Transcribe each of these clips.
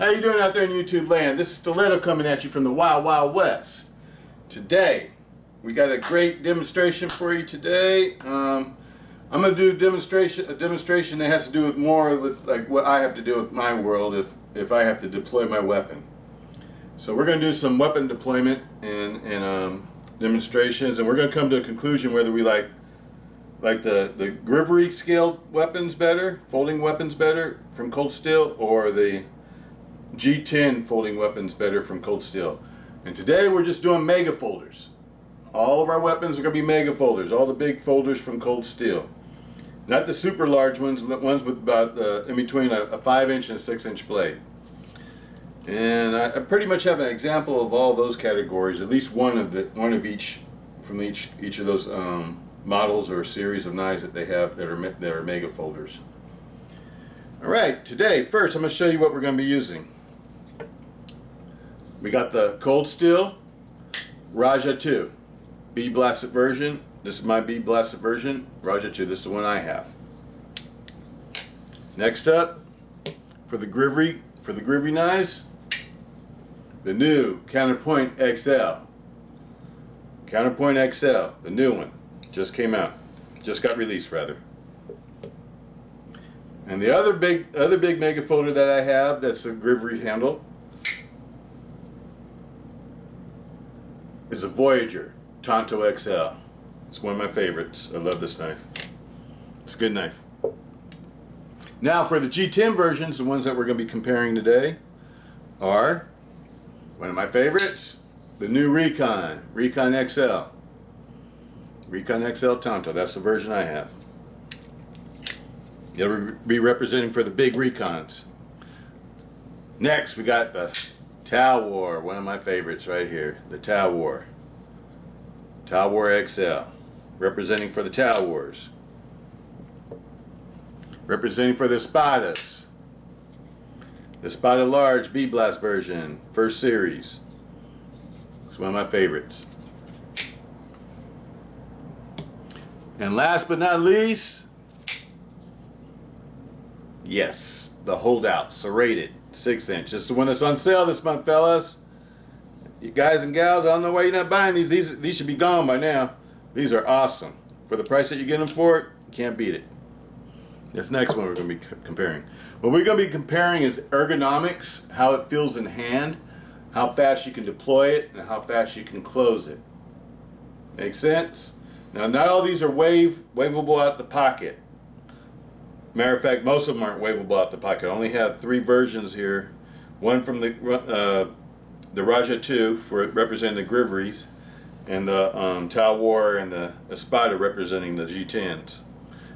How you doing out there in YouTube land? This is Stiletto coming at you from the Wild Wild West. Today, we got a great demonstration for you today. I'm going to do a demonstration that has to do with more with like what I have to do with my world if I have to deploy my weapon. So we're going to do some weapon deployment and demonstrations, and we're going to come to a conclusion whether we like the Grivery scaled weapons better, folding weapons better from cold steel, or the G10 folding weapons better from cold steel. And today we're just doing mega folders. All of our weapons are going to be mega folders, all the big folders from cold steel. Not the super large ones, but ones with about in between a 5-inch and a 6-inch blade. And I pretty much have an example of all those categories, at least one of each from each of those models or series of knives that they have that are mega folders. All right, today first I'm going to show you what we're going to be using. We got the cold steel Raja 2 B blasted version. This is my B blasted version. Raja 2. This is the one I have. Next up, for the Grivery knives, the new Counterpoint XL. Counterpoint XL, the new one, just came out. Just got released rather. And the other big mega folder that I have that's a Grivery handle is a Voyager Tonto XL. It's one of my favorites. I love this knife. It's a good knife. Now for the G10 versions, the ones that we're going to be comparing today are one of my favorites, the new Recon XL. Recon XL Tonto. That's the version I have. It'll be representing for the big Recons. Next, we got the Tau War, one of my favorites right here, the Tau War. Tau War XL, representing for the Tau Wars. Representing for the Espadas. The Espada Large B-Blast version, first series. It's one of my favorites. And last but not least, yes, the Holdout Serrated 6-inch. It's the one that's on sale this month, fellas. You guys and gals, I don't know why you're not buying these. These should be gone by now. These are awesome. For the price that you get them for, you can't beat it. This next one we're going to be comparing. What we're going to be comparing is ergonomics, how it feels in hand, how fast you can deploy it, and how fast you can close it. Make sense? Now, not all these are waveable out the pocket. Matter of fact, most of them aren't waveable out the pocket. I only have 3 versions here. One from the Raja 2 for representing the Griveries, and the Tau War and the Espada representing the G10s.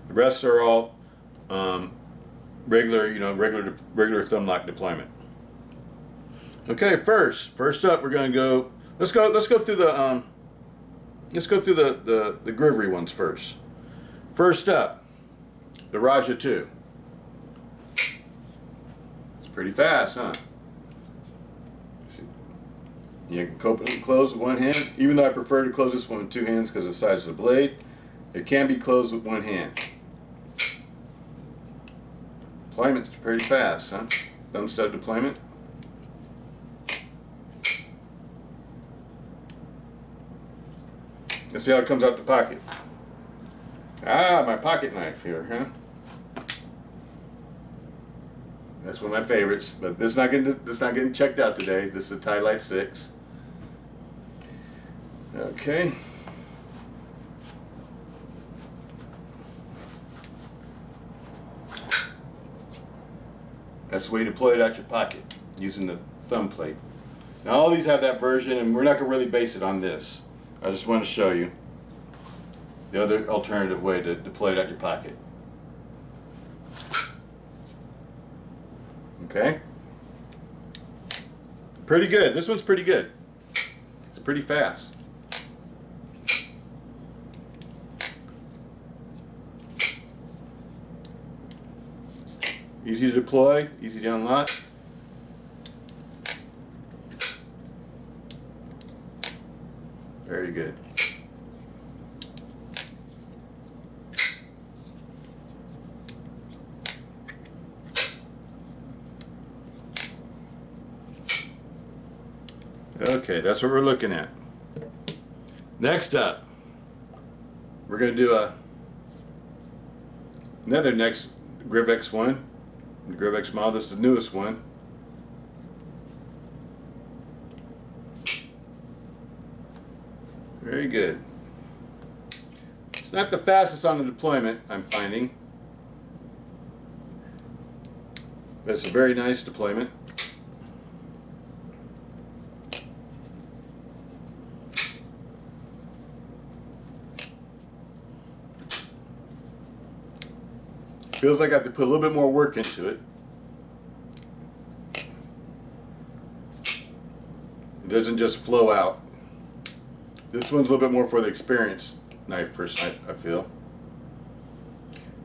The rest are all regular thumb lock deployment. Okay, first up, we're going to go. Let's go through the the Grivery ones first. First up, the Raja 2. It's pretty fast, huh? See, you can open and close with one hand. Even though I prefer to close this one with 2 hands because of the size of the blade, it can be closed with 1 hand. Deployment's pretty fast, huh? Thumb stud deployment. Let's see how it comes out the pocket. Ah, my pocket knife here, huh? That's one of my favorites, but this is not getting checked out today. This is a Ti-Lite 6. Okay. That's the way to deploy it out your pocket, using the thumb plate. Now all these have that version, and we're not going to really base it on this. I just want to show you the other alternative way to deploy it out your pocket. Okay? Pretty good. This one's pretty good. It's pretty fast. Easy to deploy, easy to unlock. Very good. Okay, that's what we're looking at. Next up, we're going to do another next Griv X1, the Griv X model. This is the newest one. Very good. It's not the fastest on the deployment, I'm finding, but it's a very nice deployment. Feels like I have to put a little bit more work into it. It doesn't just flow out. This one's a little bit more for the experienced knife person, I feel.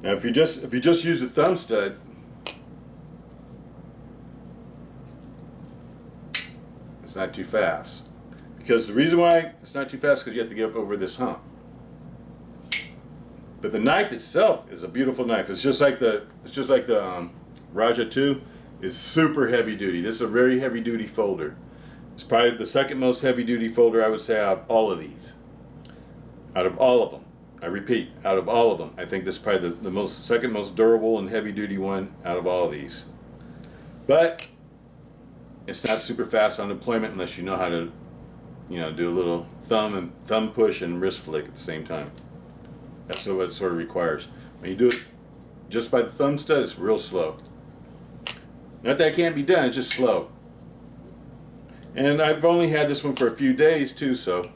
Now, if you just use a thumb stud, it's not too fast. Because the reason why it's not too fast is because you have to get up over this hump. But the knife itself is a beautiful knife. It's just like the Raja 2 is super heavy duty. This is a very heavy duty folder. It's probably the second most heavy duty folder I would say out of all of these. Out of all of them. I repeat, out of all of them. I think this is probably the second most durable and heavy duty one out of all of these. But it's not super fast on deployment unless you know how to, do a little thumb push and wrist flick at the same time. That's what it sort of requires. When you do it just by the thumb stud, it's real slow. Not that it can't be done, it's just slow. And I've only had this one for a few days too, so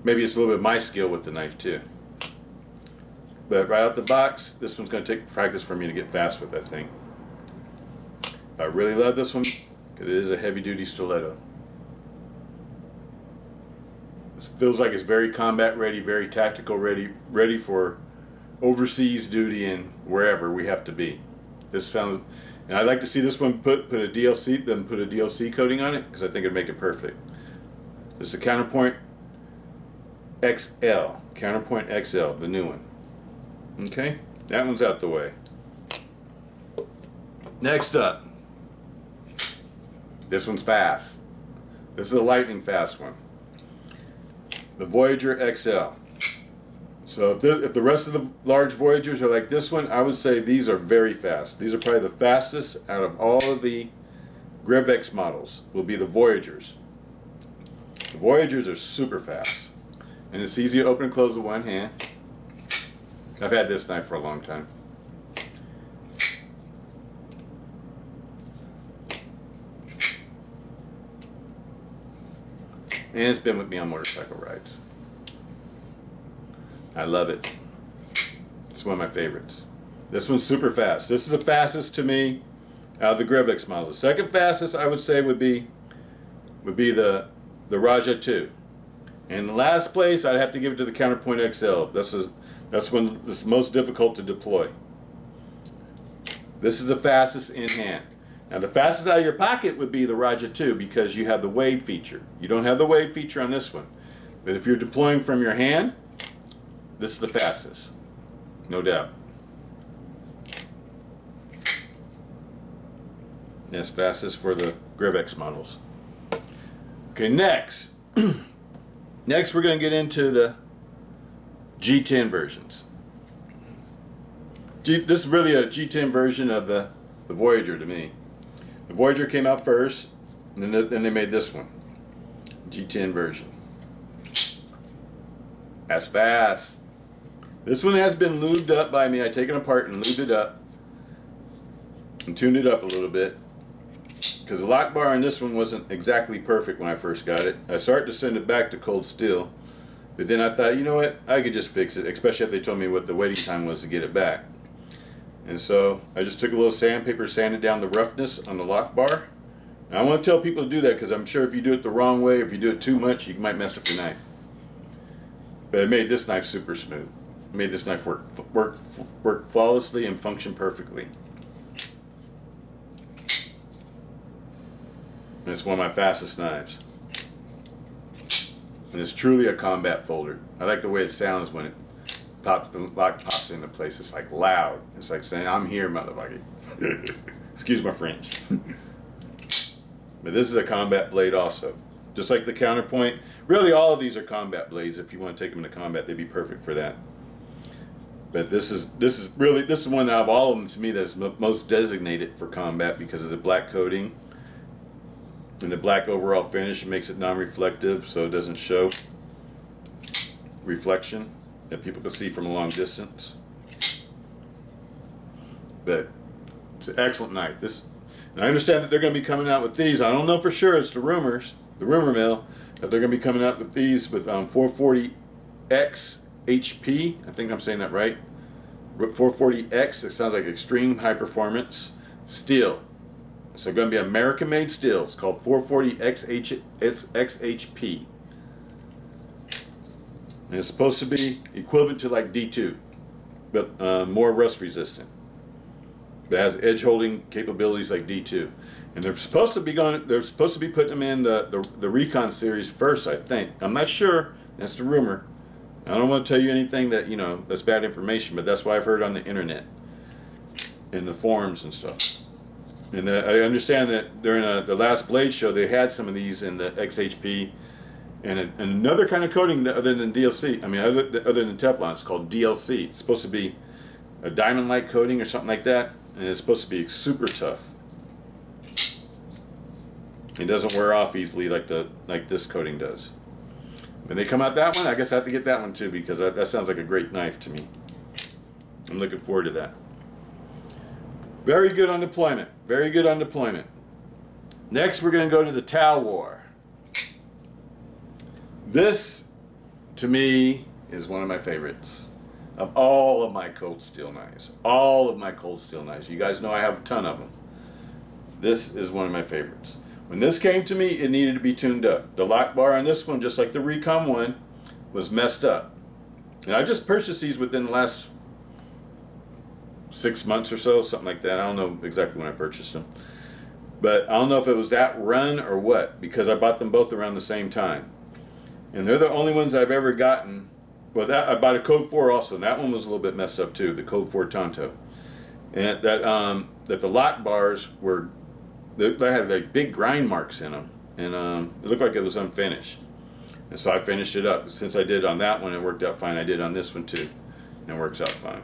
maybe it's a little bit of my skill with the knife too. But right out the box, this one's going to take practice for me to get fast with, I think. I really love this one because it is a heavy duty stiletto. This feels like it's very combat ready, very tactical ready, ready for overseas duty and wherever we have to be. And I'd like to see this one put a DLC coating on it because I think it'd make it perfect. This is the Counterpoint XL, the new one. Okay, that one's out the way. Next up, this one's fast. This is a lightning fast one. The Voyager XL. So if the rest of the large Voyagers are like this one, I would say these are very fast. These are probably the fastest out of all of the Griv X models, will be the Voyagers. The Voyagers are super fast. And it's easy to open and close with one hand. I've had this knife for a long time. And it's been with me on motorcycle rides. I love it. It's one of my favorites. This one's super fast. This is the fastest to me out of the Griv X model. The second fastest I would say would be the Raja 2. And the last place I'd have to give it to the Counterpoint XL. That's when it's most difficult to deploy. This is the fastest in hand. Now the fastest out of your pocket would be the Raja 2 because you have the wave feature. You don't have the wave feature on this one. But if you're deploying from your hand, this is the fastest. No doubt. Yes, fastest for the Griv X models. Okay, next. Next we're going to get into the G10 versions. This is really a G10 version of the Voyager to me. The Voyager came out first, and then they made this one. G10 version. That's fast. This one has been lubed up by me. I take it apart and lubed it up and tuned it up a little bit because the lock bar on this one wasn't exactly perfect when I first got it. I started to send it back to cold steel, but then I thought, you know what, I could just fix it, especially if they told me what the waiting time was to get it back. And so I just took a little sandpaper, sanded down the roughness on the lock bar. And I want to tell people to do that because I'm sure if you do it the wrong way, if you do it too much, you might mess up your knife. But it made this knife super smooth. It made this knife work flawlessly and function perfectly. And it's one of my fastest knives. And it's truly a combat folder. I like the way it sounds when the lock pops into place. It's like loud. It's like saying, I'm here, motherfucker. Excuse my French. But this is a combat blade also. Just like the counterpoint. Really all of these are combat blades. If you want to take them into combat, they'd be perfect for that. But this is the one out of all of them to me that's most designated for combat because of the black coating and the black overall finish. It makes it non-reflective so it doesn't show reflection that people can see from a long distance. But it's an excellent knife. And I understand that they're going to be coming out with these. I don't know for sure. It's the rumor mill, that they're going to be coming out with these with 440X HP. I think I'm saying that right. 440X. It sounds like extreme high performance steel. So going to be American-made steel. It's called 440X HP. And it's supposed to be equivalent to like D2, but more rust resistant. It has edge holding capabilities like D2, and they're supposed to be putting them in the Recon series first. I think. I'm not sure. That's the rumor. I don't want to tell you anything that that's bad information, but that's what I've heard on the internet, in the forums and stuff. And I understand that during the last Blade show they had some of these in the XHP, and another kind of coating other than DLC. I mean, other than Teflon, it's called DLC. It's supposed to be a diamond-like coating or something like that. And it's supposed to be super tough. It doesn't wear off easily like this coating does. When they come out that one, I guess I have to get that one too because that sounds like a great knife to me. I'm looking forward to that. Very good on deployment. Very good on deployment. Next, we're going to go to the Tau War. This, to me, is one of my favorites. Of all of my cold steel knives. All of my cold steel knives. You guys know I have a ton of them. This is one of my favorites. When this came to me, it needed to be tuned up. The lock bar on this one, just like the Recon one, was messed up. And I just purchased these within the last 6 months or so, something like that. I don't know exactly when I purchased them. But I don't know if it was that run or what, because I bought them both around the same time. And they're the only ones I've ever gotten. Well, I bought a Code 4 also, and that one was a little bit messed up too, the Code 4 Tonto. And that the lock bars they had like big grind marks in them, and it looked like it was unfinished. And so I finished it up. Since I did on that one, it worked out fine. I did on this one too, and it works out fine.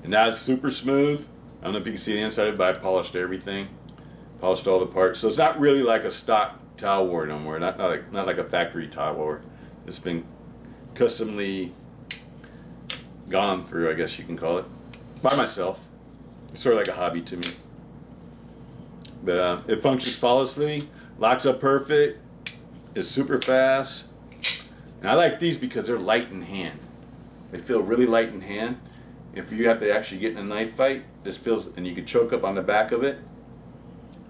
And now it's super smooth. I don't know if you can see the inside of it, but I polished everything, polished all the parts. So it's not really like a stock Tau War no more. Not like a factory Tau War. It's been customly gone through, I guess you can call it, by myself. It's sort of like a hobby to me. But it functions flawlessly, locks up perfect, is super fast. And I like these because they're light in hand. They feel really light in hand. If you have to actually get in a knife fight, this feels, and you can choke up on the back of it.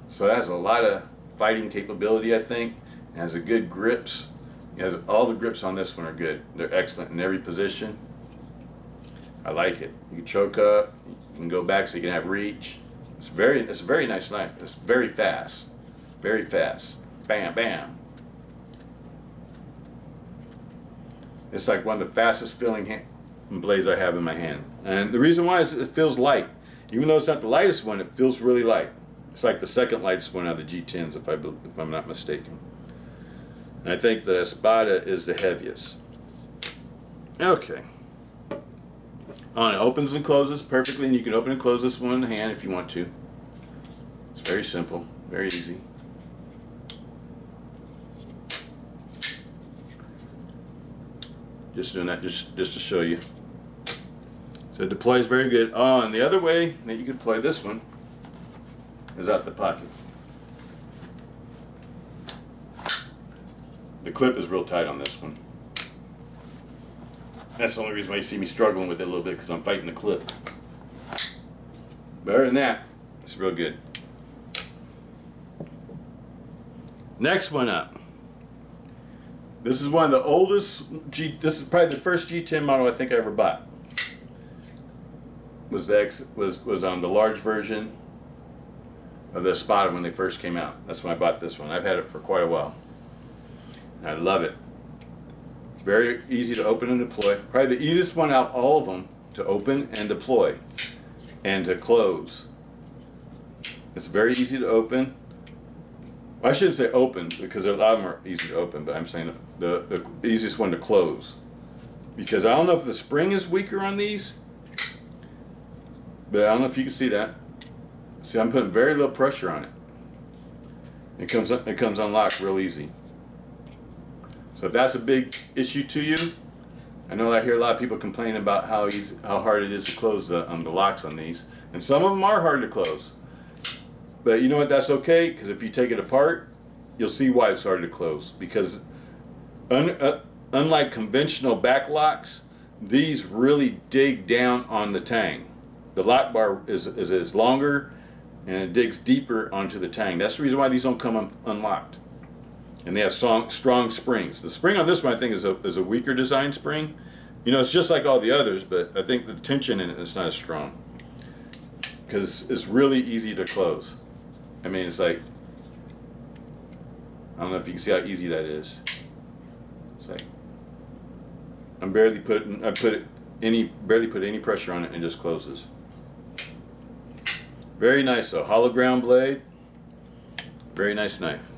So it has a lot of fighting capability, I think. It has a good grips. All the grips on this one are good. They're excellent in every position. I like it. You can choke up. You can go back so you can have reach. It's a very nice knife. It's very fast. Very fast. Bam, bam. It's like one of the fastest feeling blades I have in my hand. And the reason why is it feels light. Even though it's not the lightest one, it feels really light. It's like the second lightest one out of the G10s, if I'm not mistaken. And I think the Espada is the heaviest. Okay. It opens and closes perfectly, and you can open and close this one in the hand if you want to. It's very simple, very easy. Just doing that just to show you. So it deploys very good. Oh, and the other way that you can deploy this one is out the pocket. The clip is real tight on this one. That's the only reason why you see me struggling with it a little bit, because I'm fighting the clip. But other than that, it's real good. Next one up. This is one of the oldest this is probably the first G10 model I think I ever bought. Was the large version of the Espada when they first came out. That's when I bought this one. I've had it for quite a while. I love it. Very easy to open and deploy. Probably the easiest one out of all of them to open and deploy and to close. It's very easy to open. I shouldn't say open because a lot of them are easy to open, but I'm saying the easiest one to close. Because I don't know if the spring is weaker on these, but I don't know if you can see that. See, I'm putting very little pressure on it. It comes unlocked real easy. So if that's a big issue to you, I know I hear a lot of people complaining about how hard it is to close the locks on these, and some of them are hard to close. But you know what? That's okay, because if you take it apart, you'll see why it's hard to close. Because unlike conventional back locks, these really dig down on the tang. The lock bar is longer, and it digs deeper onto the tang. That's the reason why these don't come unlocked. And they have strong springs. The spring on this one, I think, is a weaker design spring. You know, it's just like all the others, but I think the tension in it is not as strong. Because it's really easy to close. I mean, it's like, I don't know if you can see how easy that is. It's like, barely put any pressure on it, and it just closes. Very nice though, hollow ground blade. Very nice knife.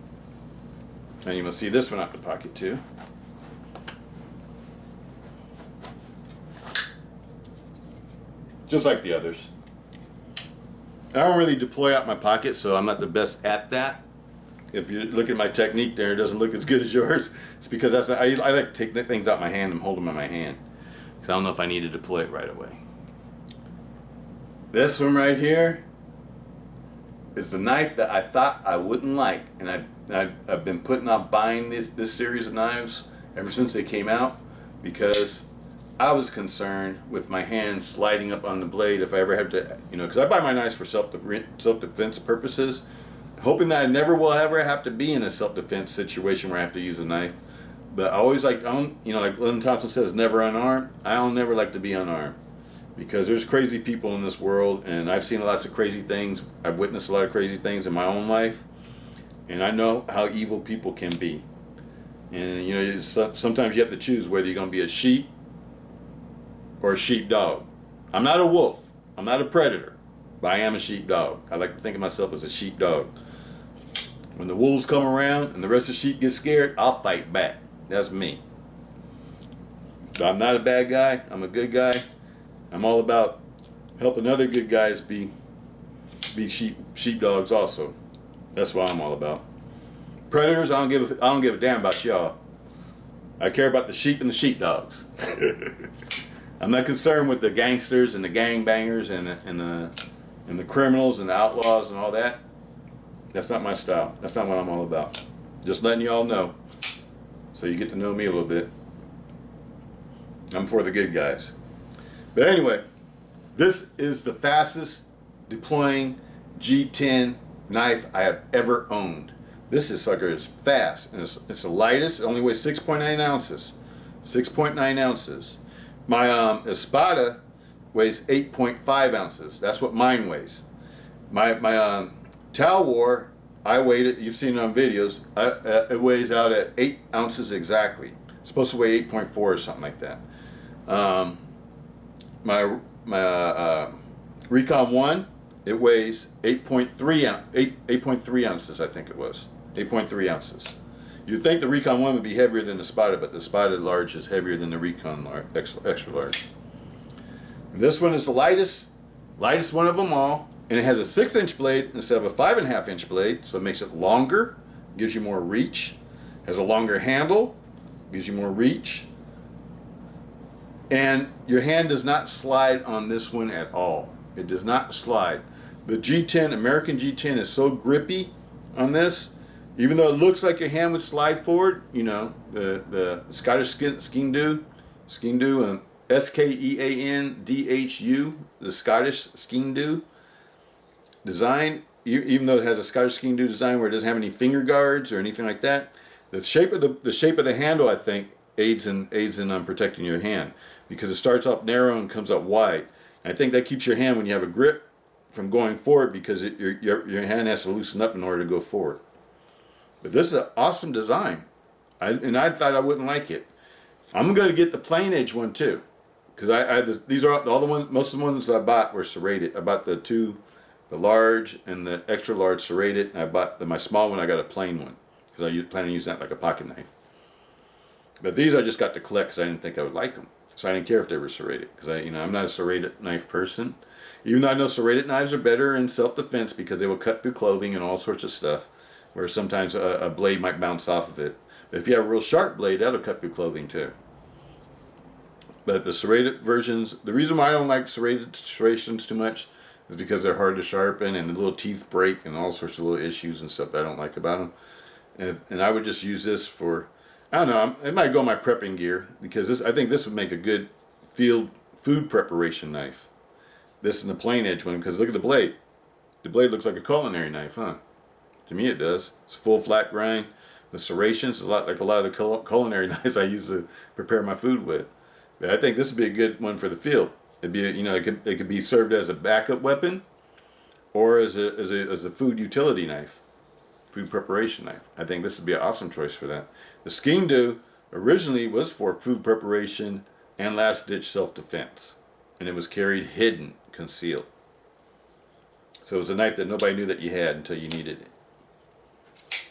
And you must see this one out the pocket too. Just like the others. I don't really deploy out my pocket, so I'm not the best at that. If you look at my technique there, it doesn't look as good as yours. It's because I like to take things out my hand and hold them in my hand. Because I don't know if I need to deploy it right away. This one right here is the knife that I thought I wouldn't like. And I've been putting off buying this series of knives ever since they came out, because I was concerned with my hand sliding up on the blade if I ever have to, because I buy my knives for self-defense purposes, hoping that I never will ever have to be in a self-defense situation where I have to use a knife. But I always like Lyndon Thompson says, never unarmed. I'll never like to be unarmed, because there's crazy people in this world, and I've seen lots of crazy things. I've witnessed a lot of crazy things in my own life, and I know how evil people can be. And sometimes you have to choose whether you're going to be a sheep or a sheepdog. I'm not a wolf. I'm not a predator, but I am a sheepdog. I like to think of myself as a sheepdog. When the wolves come around and the rest of the sheep get scared, I'll fight back. That's me. But I'm not a bad guy. I'm a good guy. I'm all about helping other good guys be sheepdogs also. That's what I'm all about. Predators, I don't give a damn about y'all. I care about the sheep and the sheepdogs. I'm not concerned with the gangsters and the gangbangers and the criminals and the outlaws and all that. That's not my style. That's not what I'm all about. Just letting you all know, so you get to know me a little bit. I'm for the good guys. But anyway, this is the fastest deploying G10 knife I have ever owned. This sucker is fast, and it's the lightest. It only weighs 6.9 ounces. 6.9 ounces. My Espada weighs 8.5 ounces. That's what mine weighs. My Tal War, I weighed it. You've seen it on videos. It weighs out at 8 ounces exactly. It's supposed to weigh 8.4 or something like that. My Recon 1, it weighs 8.3 ounces, I think it was. 8.3 ounces. You'd think the Recon 1 would be heavier than the Spada, but the Spada Large is heavier than the Recon Extra Large. And this one is the lightest one of them all, and it has a 6-inch blade instead of a 5.5-inch blade, so it makes it longer, gives you more reach. Has a longer handle, gives you more reach. And your hand does not slide on this one at all. It does not slide. The G10, American G10, is so grippy on this. Even though it looks like your hand would slide forward, the Scottish Skindhu, Skeandhu, the Scottish Skindhu design, even though it has a Scottish Skindhu design where it doesn't have any finger guards or anything like that, the shape of the handle, I think, aids in protecting your hand, because it starts off narrow and comes up wide. And I think that keeps your hand, when you have a grip, from going forward, because your hand has to loosen up in order to go forward. But this is an awesome design. I thought I wouldn't like it. I'm going to get the plain edge one too, because these are all the ones. Most of the ones I bought were serrated. I bought the two the large and the extra large serrated. And I bought my small one. I got a plain one because I plan on using that like a pocket knife. But these I just got to collect because I didn't think I would like them. So I didn't care if they were serrated because I'm not a serrated knife person. Even though I know serrated knives are better in self-defense because they will cut through clothing and all sorts of stuff, where sometimes a blade might bounce off of it. But if you have a real sharp blade, that'll cut through clothing too. But the serrated versions, the reason why I don't like serrations too much is because they're hard to sharpen and the little teeth break and all sorts of little issues and stuff that I don't like about them. And I would just use this for, I don't know, it might go in my prepping gear because I think this would make a good field food preparation knife. This is the plain edge one because look at the blade. The blade looks like a culinary knife, huh? To me it does. It's a full flat grind with serrations. It's a lot like a lot of the culinary knives I use to prepare my food with. But I think this would be a good one for the field. It'd be, it could be served as a backup weapon or as a food utility knife, food preparation knife. I think this would be an awesome choice for that. The Skeen originally was for food preparation and last-ditch self-defense, and it was carried hidden, concealed. So it was a knife that nobody knew that you had until you needed it.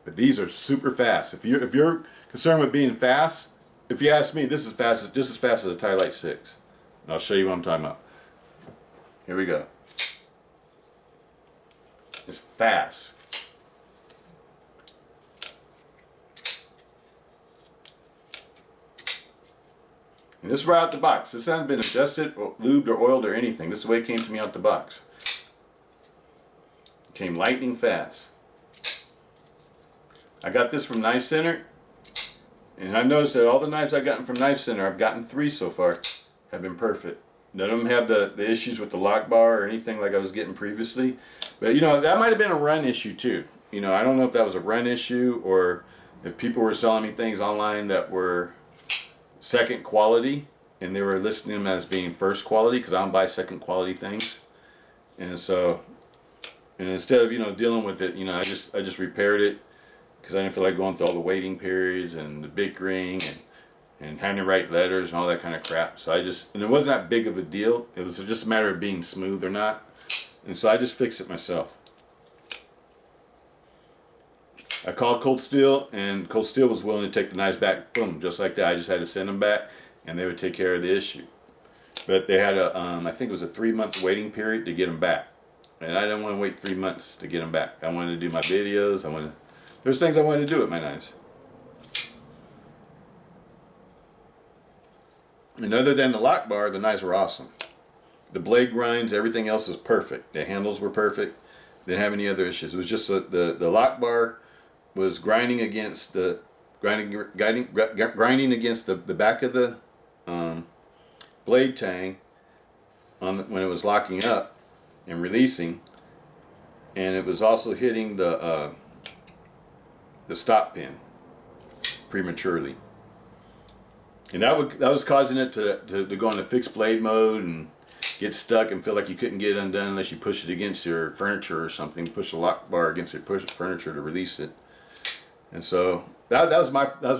But these are super fast. If you're concerned with being fast, if you ask me, this is fast, just as fast as a Ti-Lite 6. And I'll show you what I'm talking about. Here we go. It's fast. And this is right out the box. This hasn't been adjusted, or lubed, or oiled, or anything. This is the way it came to me out the box. It came lightning fast. I got this from Knife Center, and I noticed that all the knives I've gotten from Knife Center, I've gotten 3 so far, have been perfect. None of them have the issues with the lock bar or anything like I was getting previously. But that might have been a run issue too. I don't know if that was a run issue or if people were selling me things online that were second quality and they were listing them as being first quality because I don't buy second quality things. And so, instead of dealing with it, I just repaired it because I didn't feel like going through all the waiting periods and the bickering and having to write letters and all that kind of crap. So and it wasn't that big of a deal. It was just a matter of being smooth or not. And so I just fixed it myself. I called Cold Steel, and Cold Steel was willing to take the knives back, boom, just like that. I just had to send them back, and they would take care of the issue. But they had I think it was a 3-month waiting period to get them back. And I didn't want to wait 3 months to get them back. I wanted to do my videos. There's things I wanted to do with my knives. And other than the lock bar, the knives were awesome. The blade grinds, everything else was perfect. The handles were perfect. Didn't have any other issues. It was just the lock bar was grinding against the grinding against the back of the blade tang when it was locking up and releasing, and it was also hitting the stop pin prematurely, and that was causing it to go into fixed blade mode and get stuck and feel like you couldn't get it undone unless you push it against your furniture or something. Push the lock bar against your furniture to release it. And so that was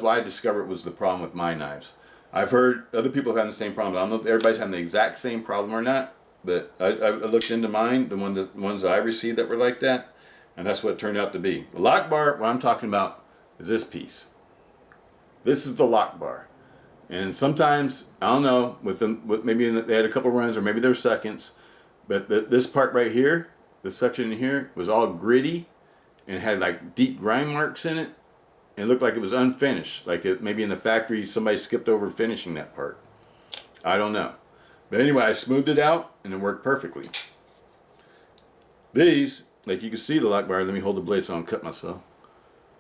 why I discovered was the problem with my knives. I've heard other people having the same problem. I don't know if everybody's having the exact same problem or not, but I looked into mine, the ones that I received that were like that, and that's what it turned out to be. The lock bar, what I'm talking about, is this piece. This is the lock bar. And sometimes, I don't know, maybe they had a couple runs or maybe they were seconds, but this part right here, this section in here, was all gritty and had like deep grind marks in it. And it looked like it was unfinished, like maybe in the factory somebody skipped over finishing that part. I don't know. But anyway, I smoothed it out and it worked perfectly. These, like you can see the lock bar, let me hold the blade so I don't cut myself.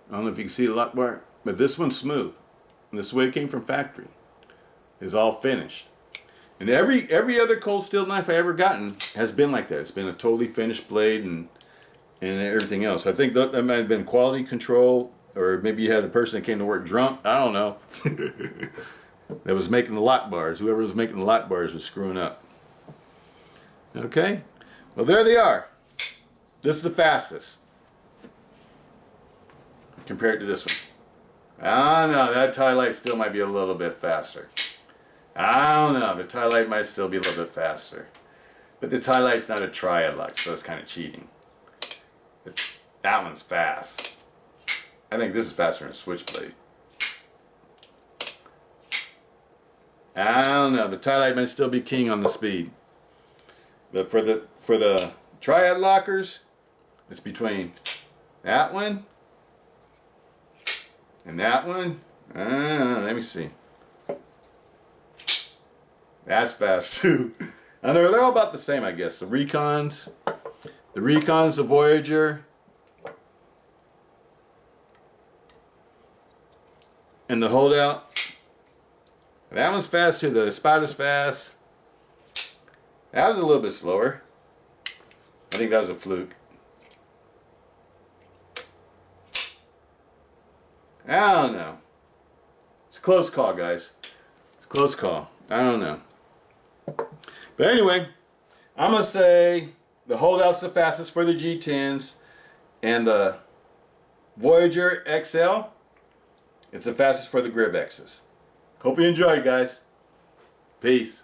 I don't know if you can see the lock bar, but this one's smooth. And this is the way it came from factory. It's all finished. And every other cold steel knife I ever gotten has been like that. It's been a totally finished blade and everything else. I think that might have been quality control, or maybe you had a person that came to work drunk. I don't know. That was making the lock bars. Whoever was making the lock bars was screwing up. Okay? Well, there they are. This is the fastest compared to this one. I don't know. That Ti-Lite still might be a little bit faster. I don't know. The Ti-Lite might still be a little bit faster. But the Ti-Lite's not a triad lock, so it's kind of cheating. That one's fast. I think this is faster than a switchblade. I don't know. The Ti-Lite might still be king on the speed. But for the triad lockers, it's between that one and that one. Let me see. That's fast too. And they're all about the same, I guess. The Recons, the Voyager, and the Holdout. That one's fast too. The Spada's fast. That was a little bit slower. I think that was a fluke. I don't know. It's a close call, guys. It's a close call. I don't know. But anyway, I'm going to say the Holdout's the fastest for the G10s, and the Voyager XL, it's the fastest for the Griv X's. Hope you enjoyed, guys. Peace.